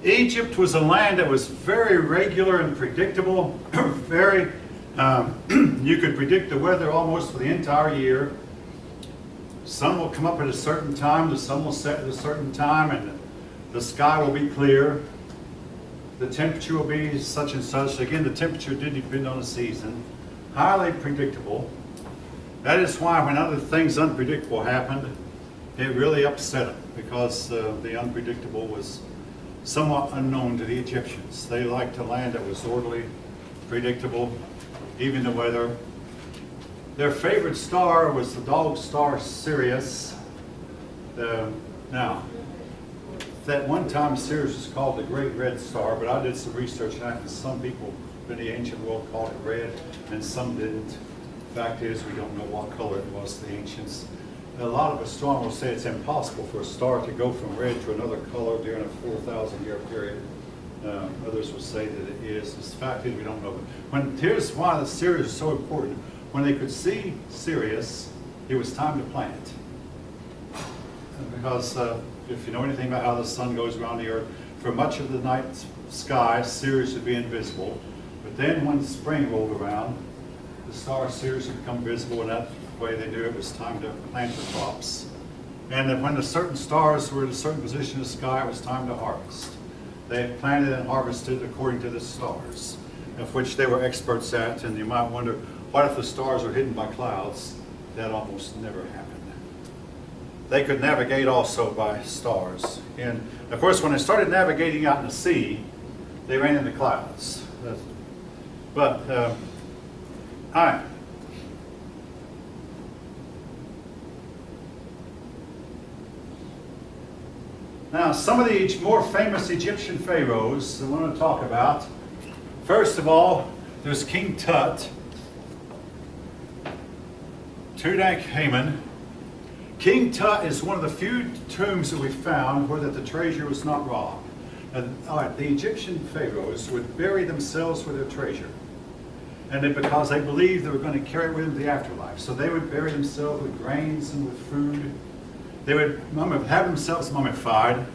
Egypt was a land that was very regular and predictable. Very, you could predict the weather almost for the entire year. Sun will come up at a certain time, the sun will set at a certain time, and the sky will be clear. The temperature will be such and such. Again, the temperature did depend on the season. Highly predictable. That is why when other things unpredictable happened, it really upset them, because the unpredictable was somewhat unknown to the Egyptians. They liked a land that was orderly, predictable, even the weather. Their favorite star was the dog star Sirius. Now, that one time Sirius was called the Great Red Star, but I did some research on it, and some people in the ancient world called it red, and some didn't. Fact is, we don't know what color it was to the ancients. A lot of astronomers say it's impossible for a star to go from red to another color during a 4,000-year period. Others will say that it is. The fact is, we don't know. Here's why the Sirius is so important. When they could see Sirius, it was time to plant. Because if you know anything about how the sun goes around the earth, for much of the night sky, Sirius would be invisible. But then when spring rolled around, the star Sirius would become visible, and that way they knew it was time to plant the crops. And that when the certain stars were in a certain position in the sky, it was time to harvest. They had planted and harvested according to the stars, of which they were experts at. And you might wonder, what if the stars are hidden by clouds? That almost never happened. They could navigate also by stars. And of course, when they started navigating out in the sea, they ran into clouds. All right. Now, some of the more famous Egyptian pharaohs I want to talk about. First of all, there's King Tut, Tutankhamun. King Tut is one of the few tombs that we found where the treasure was not robbed. All right, the Egyptian pharaohs would bury themselves with their treasure, and because they believed they were going to carry it with them to the afterlife. So they would bury themselves with grains and with food. They would have themselves mummified.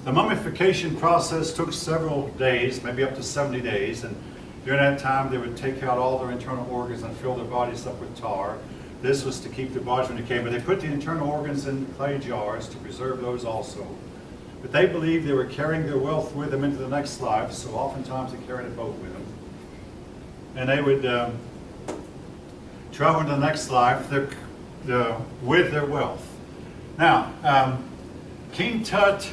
The mummification process took several days, maybe up to 70 days, and during that time they would take out all their internal organs and fill their bodies up with tar. This was to keep their bodies from decaying, but they put the internal organs in clay jars to preserve those also. But they believed they were carrying their wealth with them into the next life, so oftentimes they carried a boat with them. And they would travel into the next life with their wealth. Now, King Tut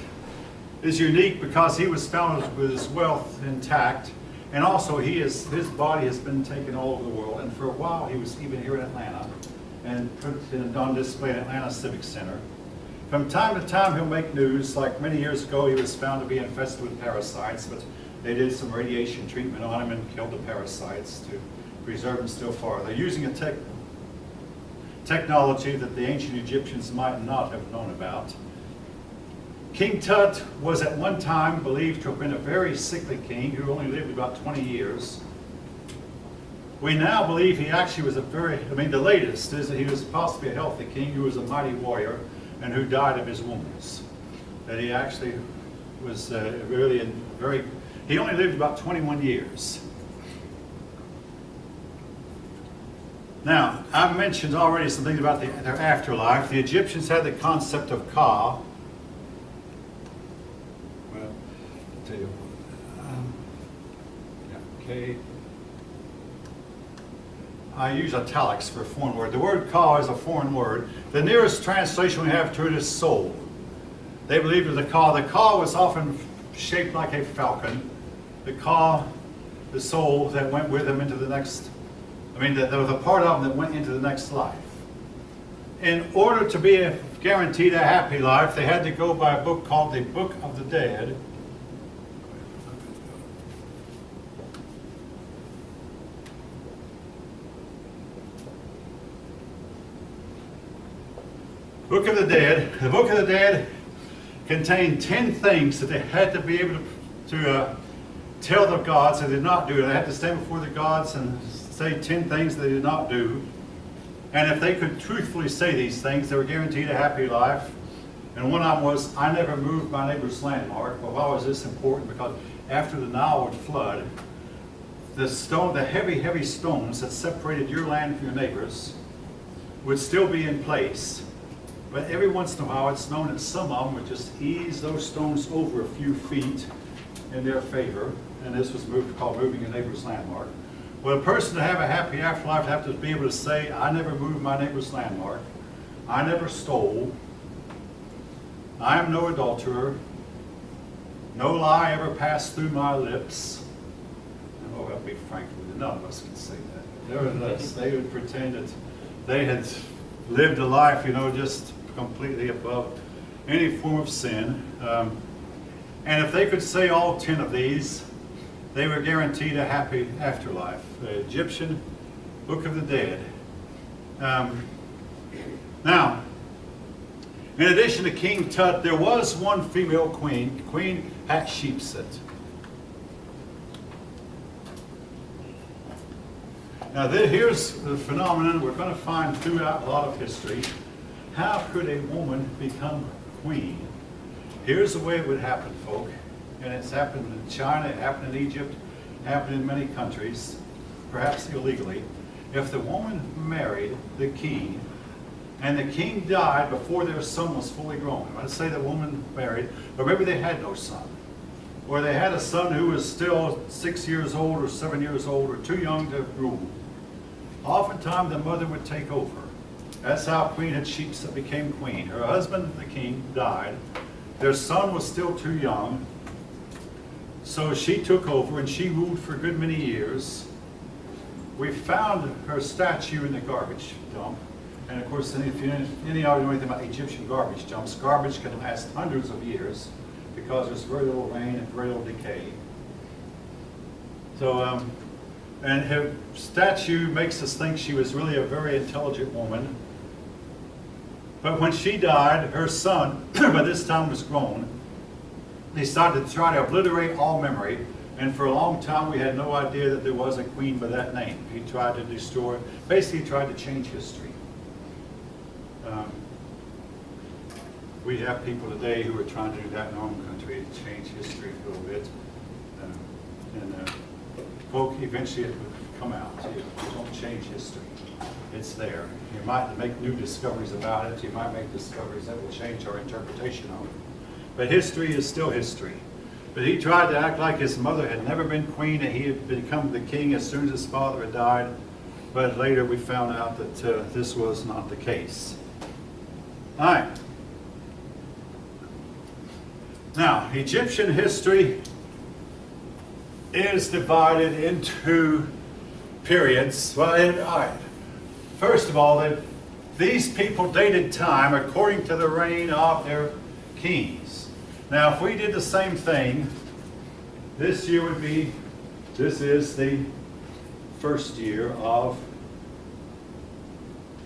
is unique because he was found with his wealth intact, and also his body has been taken all over the world, and for a while he was even here in Atlanta and put on display at Atlanta Civic Center. From time to time he'll make news. Like many years ago he was found to be infested with parasites, but they did some radiation treatment on him and killed the parasites to preserve him still farther. They're using a technology that the ancient Egyptians might not have known about. King Tut was at one time believed to have been a very sickly king who only lived about 20 years. We now believe he actually was the latest is that he was possibly a healthy king who was a mighty warrior and who died of his wounds. That he actually was he only lived about 21 years. Now, I've mentioned already some things about their afterlife. The Egyptians had the concept of Ka. Well, I'll tell you. K. I use italics for a foreign word. The word Ka is a foreign word. The nearest translation we have to it is soul. They believed it was a Ka. The Ka was often shaped like a falcon. The Ka, the soul that went with them into the next. There was a part of them that went into the next life. In order to be guaranteed a happy life, they had to go by a book called the Book of the Dead. Book of the Dead. The Book of the Dead contained 10 things that they had to be able to tell the gods they did not do. They had to stand before the gods and say 10 things they did not do. And if they could truthfully say these things, they were guaranteed a happy life. And one of them was, I never moved my neighbor's landmark. Well, why was this important? Because after the Nile would flood, the heavy, heavy stones that separated your land from your neighbor's would still be in place. But every once in a while, it's known that some of them would just ease those stones over a few feet in their favor. And this was called moving a neighbor's landmark. Well, a person to have a happy afterlife would have to be able to say, I never moved my neighbor's landmark. I never stole. I am no adulterer. No lie ever passed through my lips. And, oh, I'll be frank with you, none of us can say that. Nevertheless, they would pretend that they had lived a life, just completely above any form of sin. And if they could say all 10 of these, they were guaranteed a happy afterlife. The Egyptian Book of the Dead. Now, in addition to King Tut, there was one female queen, Queen Hatshepsut. Now, here's the phenomenon we're going to find throughout a lot of history. How could a woman become queen? Here's the way it would happen, folk. And it's happened in China, it happened in Egypt, it happened in many countries, perhaps illegally. If the woman married the king, and the king died before their son was fully grown. Let's say the woman married, or maybe they had no son. Or they had a son who was still 6 years old or 7 years old or too young to rule. Oftentimes the mother would take over. That's how Queen Hatshepsut became queen. Her husband, the king, died. Their son was still too young. So she took over and she ruled for a good many years. We found her statue in the garbage dump. And of course, if any of you know anything about Egyptian garbage dumps, garbage can last hundreds of years because there's very little rain and very little decay. So, and her statue makes us think she was really a very intelligent woman. But when she died, her son, by this time was grown, he started to try to obliterate all memory. And for a long time, we had no idea that there was a queen by that name. He tried to destroy, basically tried to change history. We have people today who are trying to do that in our own country, to change history a little bit. Folk, eventually it would come out. You don't change history. It's there. You might make new discoveries about it. You might make discoveries that will change our interpretation of it. But history is still history. But he tried to act like his mother had never been queen and he had become the king as soon as his father had died. But later we found out that this was not the case. All right. Now, Egyptian history is divided into periods. Well, all right. First of all, these people dated time according to the reign of their kings. Now, if we did the same thing, this year would be, this is the first year of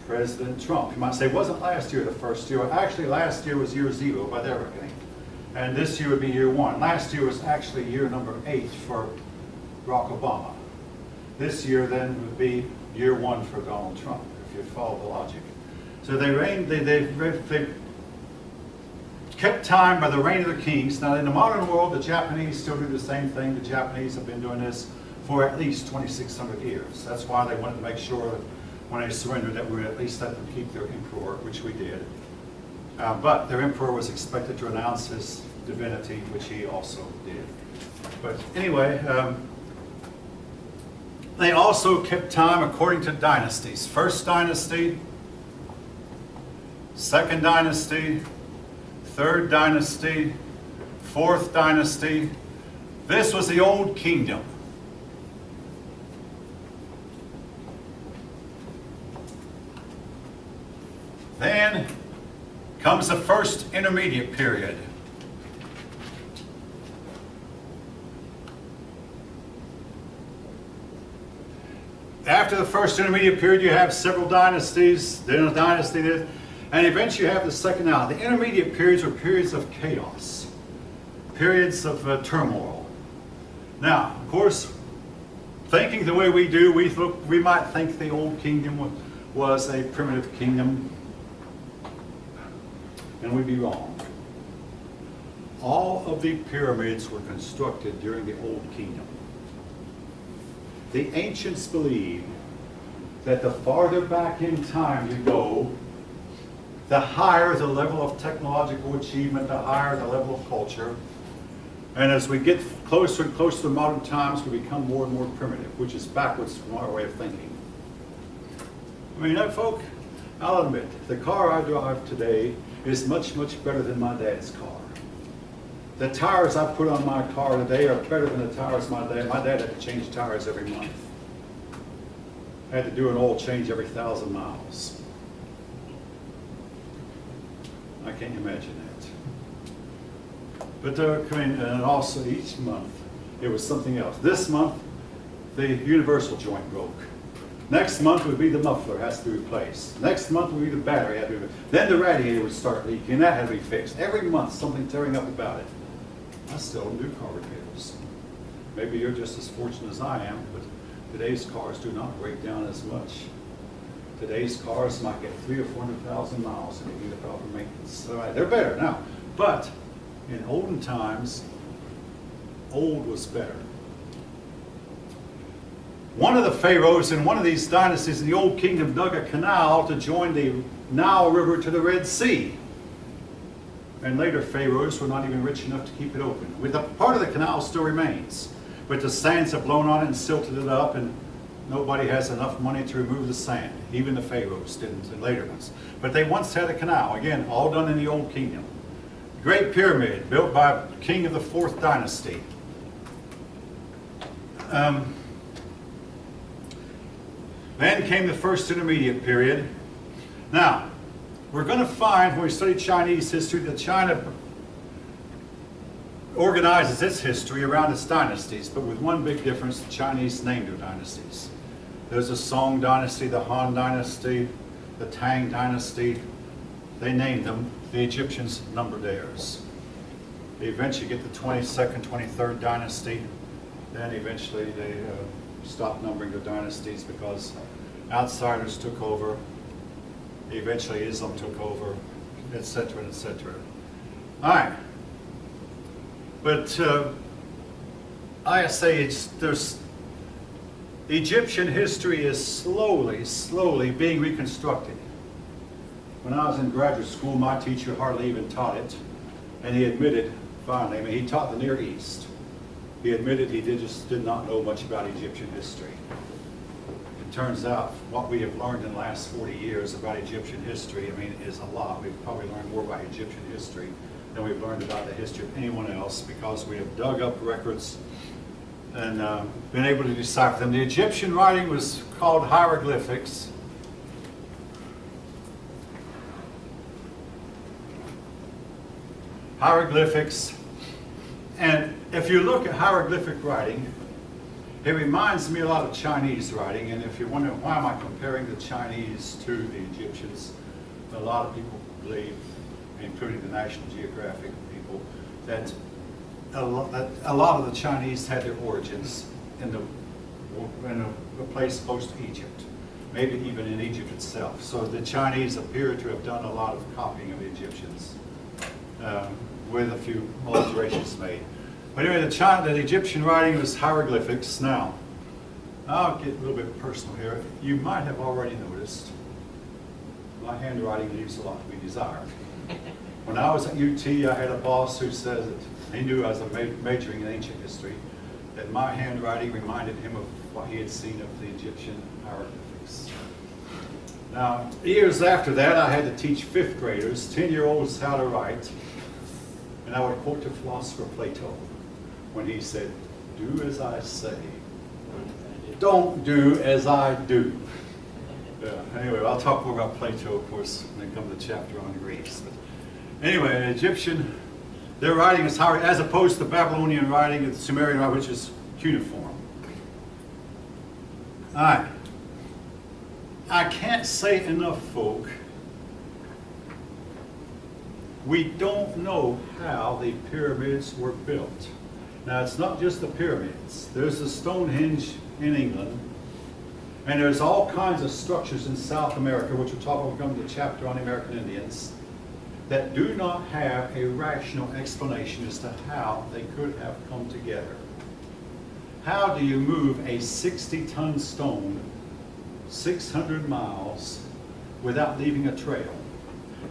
President Trump. You might say, wasn't last year the first year? Actually, last year was year 0 by their reckoning. And this year would be year 1. Last year was actually year number 8 for Barack Obama. This year then would be year 1 for Donald Trump, if you follow the logic. So they kept time by the reign of the kings. Now in the modern world, the Japanese still do the same thing. The Japanese have been doing this for at least 2,600 years. That's why they wanted to make sure that when they surrendered that we would at least let them keep their emperor, which we did. But their emperor was expected to renounce his divinity, which he also did. But anyway, they also kept time according to dynasties. First dynasty, second dynasty, third dynasty, fourth dynasty. This was the old kingdom. Then comes the first intermediate period. After the first intermediate period, you have several dynasties, then a dynasty, and eventually you have the second. Now, the intermediate periods are periods of chaos, periods of turmoil. Now, of course, thinking the way we do, we might think the old kingdom was a primitive kingdom. and we'd be wrong. All of the pyramids were constructed during the Old Kingdom. The ancients believed that the farther back in time you go, the higher the level of technological achievement, the higher the level of culture. And as we get closer and closer to modern times, we become more and more primitive, which is backwards from our way of thinking. I mean, that folk, I'll admit, the car I drive today is much, much better than my dad's car. The tires I put on my car today are better than the tires my dad had to change tires every month. I had to do an oil change every 1,000 miles. I can't imagine that. But and also each month it was something else. This month the universal joint broke. Next month would be the muffler has to be replaced. Next month would be the battery had to be replaced. Then the radiator would start leaking and that had to be fixed. Every month something tearing up about it. I still don't do car repairs. Maybe you're just as fortunate as I am, but today's cars do not break down as much. Today's cars might get 300,000 or 400,000 miles and they need a proper maintenance. So they're better now. But in olden times, old was better. One of the pharaohs in one of these dynasties in the Old Kingdom dug a canal to join the Nile River to the Red Sea. And later pharaohs were not even rich enough to keep it open. With a part of the canal still remains, but the sands have blown on it and silted it up, and nobody has enough money to remove the sand. Even the pharaohs didn't, and later ones. But they once had a canal, again, all done in the Old Kingdom. Great Pyramid, built by a king of the 4th dynasty. Then came the First Intermediate Period. Now, we're going to find when we study Chinese history that China organizes its history around its dynasties, but with one big difference: the Chinese named their dynasties. There's the Song dynasty, the Han dynasty, the Tang dynasty. They named them. The Egyptians numbered theirs. They eventually get the 22nd, 23rd dynasty. Then eventually they stopped numbering their dynasties because outsiders took over. Eventually Islam took over, etc., etc. All right. But I say Egyptian history is slowly being reconstructed. When I was in graduate school, my teacher hardly even taught it, and he admitted finally, I mean, he taught the Near East. He admitted he just did not know much about Egyptian history. It turns out what we have learned in the last 40 years about Egyptian history, I mean, is a lot. We've probably learned more about Egyptian history than we've learned about the history of anyone else, because we have dug up records and been able to decipher them. The Egyptian writing was called hieroglyphics. Hieroglyphics. And if you look at hieroglyphic writing, it reminds me a lot of Chinese writing. And if you're wondering why am I comparing the Chinese to the Egyptians, a lot of people believe, including the National Geographic people, that a lot of the Chinese had their origins in a place close to Egypt, maybe even in Egypt itself. So the Chinese appear to have done a lot of copying of the Egyptians, with a few alterations made. But anyway, the Egyptian writing was hieroglyphics. Now, I'll get a little bit personal here. You might have already noticed my handwriting leaves a lot to be desired. When I was at UT, I had a boss who said that he knew I was majoring in ancient history, that my handwriting reminded him of what he had seen of the Egyptian hieroglyphics. Now, years after that, I had to teach 5th graders, 10-year-olds, how to write. And I would quote the philosopher Plato when he said, "Do as I say, don't do as I do." Anyway, I'll talk more about Plato, of course, when it comes to the chapter on Greece. But anyway, Egyptian, their writing is hard, as opposed to the Babylonian writing, the Sumerian writing, which is cuneiform. All right. I can't say enough, folk. We don't know how the pyramids were built. Now, it's not just the pyramids. There's the Stonehenge in England, and there's all kinds of structures in South America, which we'll talk about when we come to the chapter on the American Indians, that do not have a rational explanation as to how they could have come together. How do you move a 60-ton stone 600 miles without leaving a trail?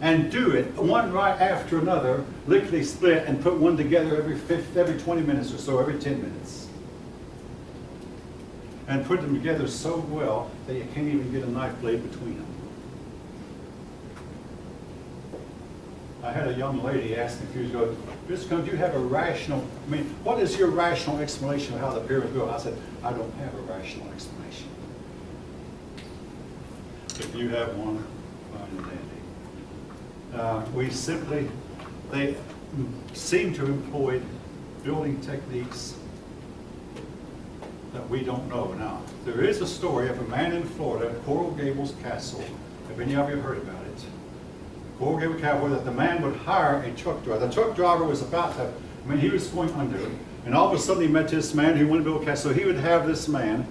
And do it one right after another, lickety split, and put one together every 20 minutes or so, every 10 minutes. And put them together so well that you can't even get a knife blade between them. I had a young lady ask me a few years ago, Mr. Combs, do you have a rational, what is your rational explanation of how the pyramid built? I said, I don't have a rational explanation. If you have one, fine and dandy. They seem to employ building techniques that we don't know. Now, there is a story of a man in Florida, Coral Gables Castle. Have any of you heard about it? Coral Gables Castle, that the man would hire a truck driver. The truck driver was about to, he was going under. And all of a sudden he met this man who wanted to build a castle. So he would have this man